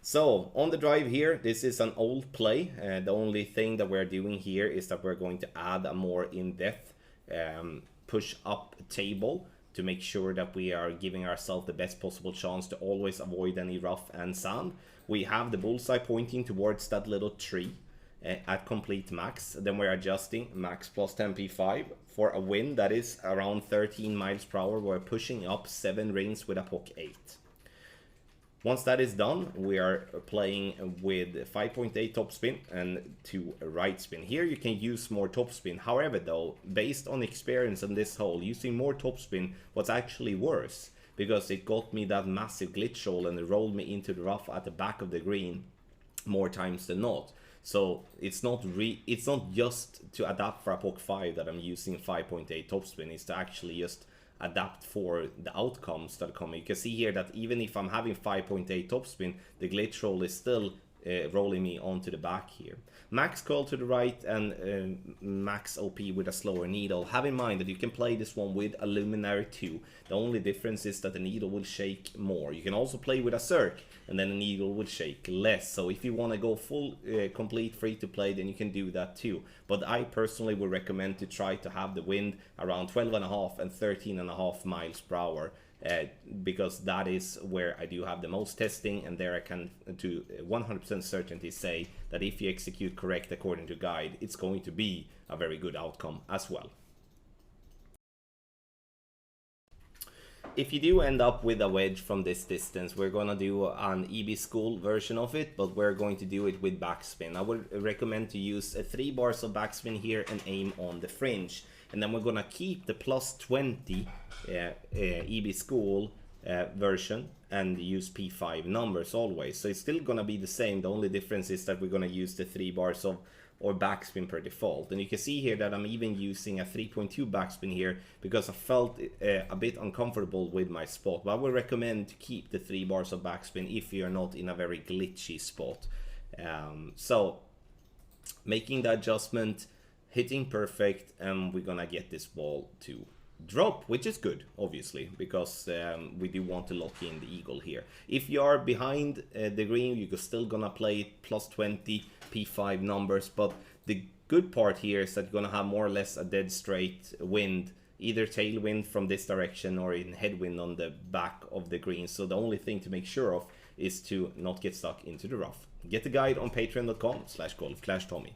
So on the drive here, this is an old play. The only thing that we're doing here is that we're going to add a more in-depth push-up table to make sure that we are giving ourselves the best possible chance to always avoid any rough and sand. We have the bullseye pointing towards that little tree at complete max. Then we're adjusting max plus 10 P5 for a wind that is around 13 miles per hour. We're pushing up 7 rings with a pock 8. Once that is done, we are playing with 5.8 topspin and 2 right spin. Here you can use more topspin. However though, based on experience on this hole, using more topspin was actually worse, because it got me that massive glitch roll and it rolled me into the rough at the back of the green more times than not. So it's not just to adapt for a pock 5 that I'm using 5.8 topspin. It's to actually just adapt for the outcomes that come. You can see here that even if I'm having 5.8 topspin, the glitch roll is still rolling me onto the back here. Max curl to the right and max OP with a slower needle. Have in mind that you can play this one with a luminary too. The only difference is that the needle will shake more. You can also play with a circ and then the needle will shake less. So if you want to go full complete free to play, then you can do that too. But I personally would recommend to try to have the wind around 12.5 and 13.5 miles per hour. Because that is where I do have the most testing, and there I can to 100% certainty say that if you execute correct according to guide, it's going to be a very good outcome as well. If you do end up with a wedge from this distance, we're gonna do an EB school version of it, but we're going to do it with backspin. I would recommend to use 3 bars of backspin here and aim on the fringe. And then we're gonna keep the plus 20 EB school version and use P5 numbers always. So it's still gonna be the same. The only difference is that we're gonna use the 3 bars of or backspin per default. And you can see here that I'm even using a 3.2 backspin here because I felt a bit uncomfortable with my spot. But I would recommend to keep the 3 bars of backspin if you're not in a very glitchy spot. So making the adjustment, hitting perfect, and we're gonna get this ball to drop, which is good obviously, because we do want to lock in the eagle here. If you are behind the green, you're still gonna play plus 20 P5 numbers, but the good part here is that you're gonna have more or less a dead straight wind, either tailwind from this direction or in headwind on the back of the green. So the only thing to make sure of is to not get stuck into the rough. Get the guide on patreon.com/golfclashtommy.